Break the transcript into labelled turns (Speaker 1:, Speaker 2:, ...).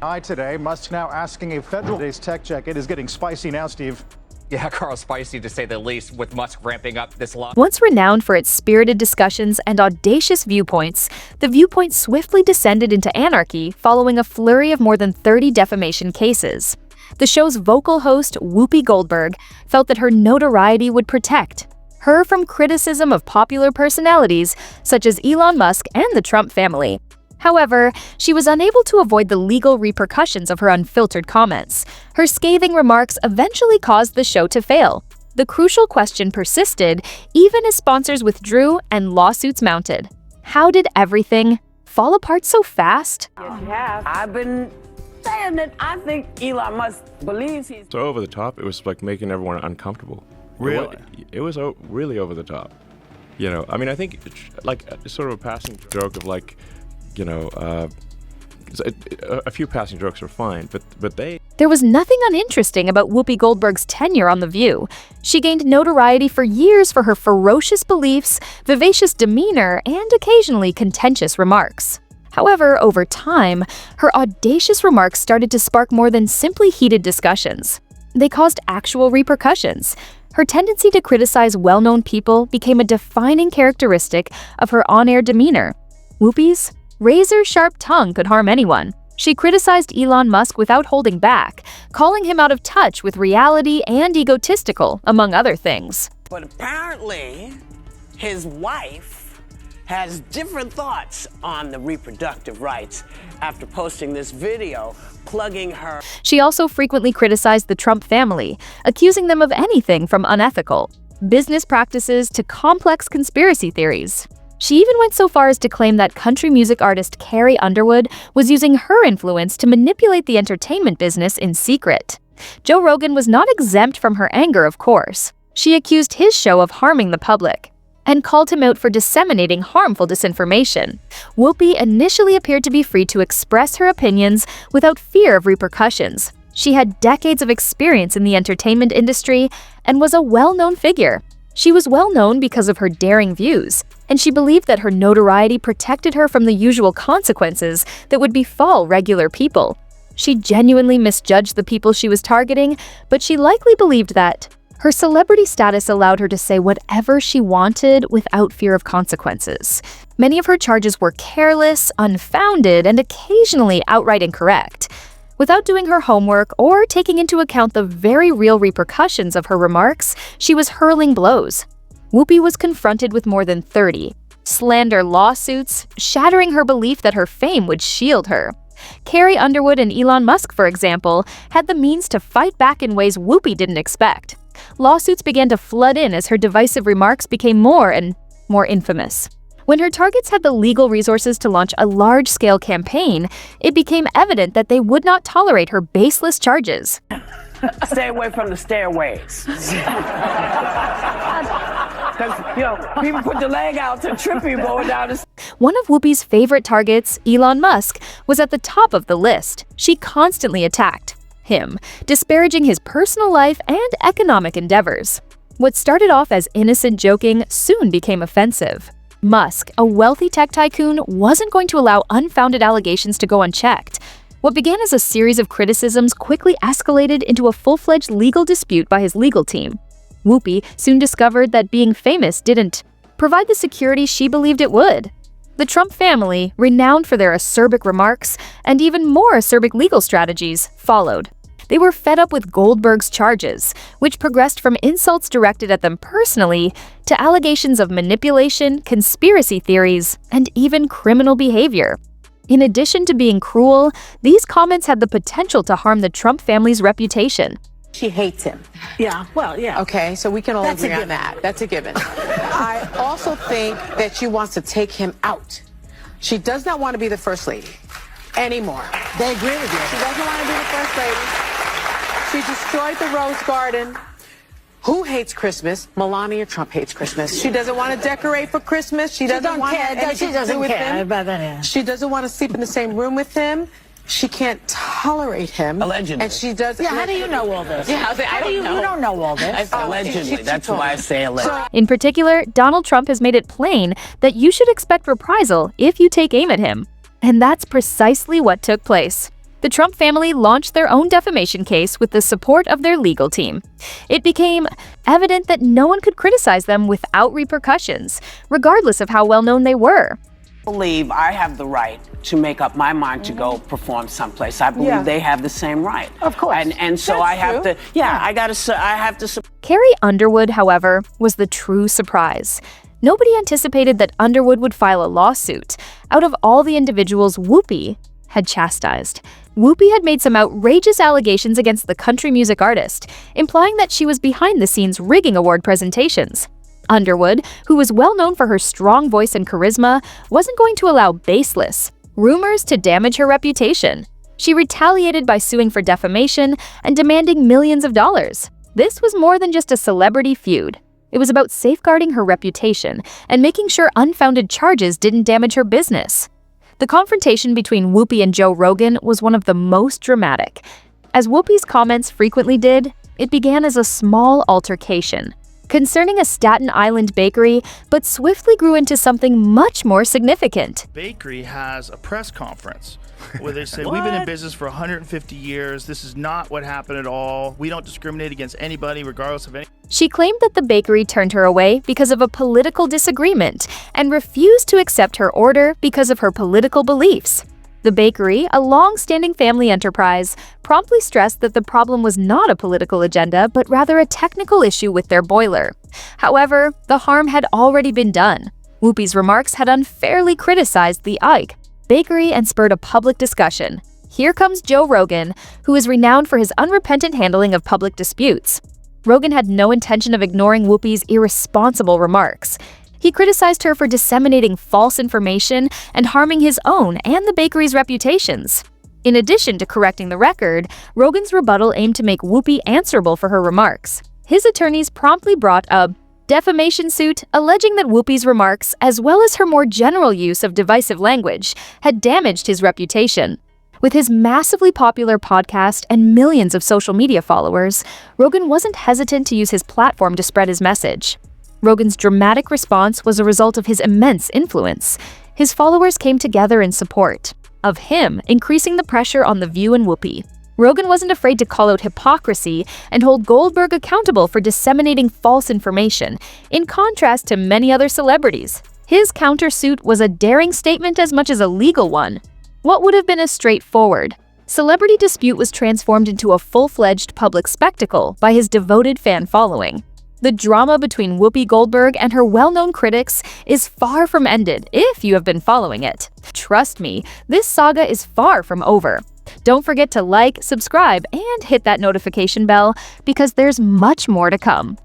Speaker 1: Today, Musk now asking a federal tech check. It is getting spicy now, Steve.
Speaker 2: Yeah, Carl, spicy to say the least, with Musk ramping up this law.
Speaker 3: Once renowned for its spirited discussions and audacious viewpoints, the Viewpoint swiftly descended into anarchy following a flurry of more than 30 defamation cases. The show's vocal host, Whoopi Goldberg, felt that her notoriety would protect her from criticism of popular personalities such as Elon Musk and the Trump family. However, she was unable to avoid the legal repercussions of her unfiltered comments. Her scathing remarks eventually caused the show to fail. The crucial question persisted, even as sponsors withdrew and lawsuits mounted. How did everything fall apart so fast?
Speaker 4: Yes, you have. I've been saying that I think Elon Musk believes he's
Speaker 5: so over the top. It was like making everyone uncomfortable.
Speaker 6: Really?
Speaker 5: It was really over the top. You know, I mean, I think it's like sort of a passing joke of like, you know, a few passing jokes are fine, but
Speaker 3: There was nothing uninteresting about Whoopi Goldberg's tenure on The View. She gained notoriety for years for her ferocious beliefs, vivacious demeanor, and occasionally contentious remarks. However, over time, her audacious remarks started to spark more than simply heated discussions. They caused actual repercussions. Her tendency to criticize well-known people became a defining characteristic of her on-air demeanor. Whoopi's razor-sharp tongue could harm anyone. She criticized Elon Musk without holding back, calling him out of touch with reality and egotistical, among other things.
Speaker 4: But apparently, his wife has different thoughts on the reproductive rights after posting this video plugging her.
Speaker 3: She also frequently criticized the Trump family, accusing them of anything from unethical business practices to complex conspiracy theories. She even went so far as to claim that country music artist Carrie Underwood was using her influence to manipulate the entertainment business in secret. Joe Rogan was not exempt from her anger, of course. She accused his show of harming the public and called him out for disseminating harmful disinformation. Whoopi initially appeared to be free to express her opinions without fear of repercussions. She had decades of experience in the entertainment industry and was a well-known figure. She was well known because of her daring views, and she believed that her notoriety protected her from the usual consequences that would befall regular people. She genuinely misjudged the people she was targeting, but she likely believed that her celebrity status allowed her to say whatever she wanted without fear of consequences. Many of her charges were careless, unfounded, and occasionally outright incorrect. Without doing her homework or taking into account the very real repercussions of her remarks, she was hurling blows. Whoopi was confronted with more than 30 slander lawsuits, shattering her belief that her fame would shield her. Carrie Underwood and Elon Musk, for example, had the means to fight back in ways Whoopi didn't expect. Lawsuits began to flood in as her divisive remarks became more and more infamous. When her targets had the legal resources to launch a large-scale campaign, it became evident that they would not tolerate her baseless charges.
Speaker 4: Stay away from the stairways. Because, you know, people put the leg out to trip you going down the.
Speaker 3: One of Whoopi's favorite targets, Elon Musk, was at the top of the list. She constantly attacked him, disparaging his personal life and economic endeavors. What started off as innocent joking soon became offensive. Musk, a wealthy tech tycoon, wasn't going to allow unfounded allegations to go unchecked. What began as a series of criticisms quickly escalated into a full-fledged legal dispute by his legal team. Whoopi soon discovered that being famous didn't provide the security she believed it would. The Trump family, renowned for their acerbic remarks and even more acerbic legal strategies, followed. They were fed up with Goldberg's charges, which progressed from insults directed at them personally to allegations of manipulation, conspiracy theories, and even criminal behavior. In addition to being cruel, these comments had the potential to harm the Trump family's reputation.
Speaker 7: She hates him.
Speaker 4: Yeah, well, yeah.
Speaker 7: Okay, so we can all agree on that. That's a given. I also think that she wants to take him out. She does not want to be the first lady anymore.
Speaker 4: They agree with you.
Speaker 7: She doesn't want to be the first lady. She destroyed the Rose Garden. Who hates Christmas? Melania Trump hates Christmas. She doesn't want to decorate for Christmas. She doesn't want anything to do with him. She doesn't want to sleep in the same room with him. She can't tolerate him.
Speaker 4: Allegedly.
Speaker 7: And she does.
Speaker 4: Yeah, how do you know all this?
Speaker 7: Yeah, I don't know.
Speaker 4: You don't know all this. Allegedly. That's why I say allegedly.
Speaker 3: In particular, Donald Trump has made it plain that you should expect reprisal if you take aim at him. And that's precisely what took place. The Trump family launched their own defamation case with the support of their legal team. It became evident that no one could criticize them without repercussions, regardless of how well-known they were.
Speaker 4: I believe I have the right to make up my mind to go perform someplace. I believe they have the same right.
Speaker 7: Of course.
Speaker 4: And so
Speaker 7: That's
Speaker 4: I have
Speaker 7: true.
Speaker 4: to, I have to support.
Speaker 3: Carrie Underwood, however, was the true surprise. Nobody anticipated that Underwood would file a lawsuit out of all the individuals Whoopi had chastised. Whoopi had made some outrageous allegations against the country music artist, implying that she was behind the scenes rigging award presentations. Underwood, who was well known for her strong voice and charisma, wasn't going to allow baseless rumors to damage her reputation. She retaliated by suing for defamation and demanding millions of dollars. This was more than just a celebrity feud. It was about safeguarding her reputation and making sure unfounded charges didn't damage her business. The confrontation between Whoopi and Joe Rogan was one of the most dramatic. As Whoopi's comments frequently did, it began as a small altercation concerning a Staten Island bakery, but swiftly grew into something much more significant.
Speaker 6: Bakery has a press conference where they say, we've been in business for 150 years. This is not what happened at all. We don't discriminate against anybody, regardless of any.
Speaker 3: She claimed that the bakery turned her away because of a political disagreement and refused to accept her order because of her political beliefs. The bakery, a long-standing family enterprise, promptly stressed that the problem was not a political agenda, but rather a technical issue with their boiler. However, the harm had already been done. Whoopi's remarks had unfairly criticized the Ike bakery and spurred a public discussion. Here comes Joe Rogan, who is renowned for his unrepentant handling of public disputes. Rogan had no intention of ignoring Whoopi's irresponsible remarks. He criticized her for disseminating false information and harming his own and the bakery's reputations. In addition to correcting the record, Rogan's rebuttal aimed to make Whoopi answerable for her remarks. His attorneys promptly brought a defamation suit alleging that Whoopi's remarks, as well as her more general use of divisive language, had damaged his reputation. With his massively popular podcast and millions of social media followers, Rogan wasn't hesitant to use his platform to spread his message. Rogan's dramatic response was a result of his immense influence. His followers came together in support of him, increasing the pressure on The View and Whoopi. Rogan wasn't afraid to call out hypocrisy and hold Goldberg accountable for disseminating false information, in contrast to many other celebrities. His countersuit was a daring statement as much as a legal one. What would have been a straightforward celebrity dispute was transformed into a full-fledged public spectacle by his devoted fan following. The drama between Whoopi Goldberg and her well-known critics is far from ended if you have been following it. Trust me, this saga is far from over. Don't forget to like, subscribe, and hit that notification bell because there's much more to come.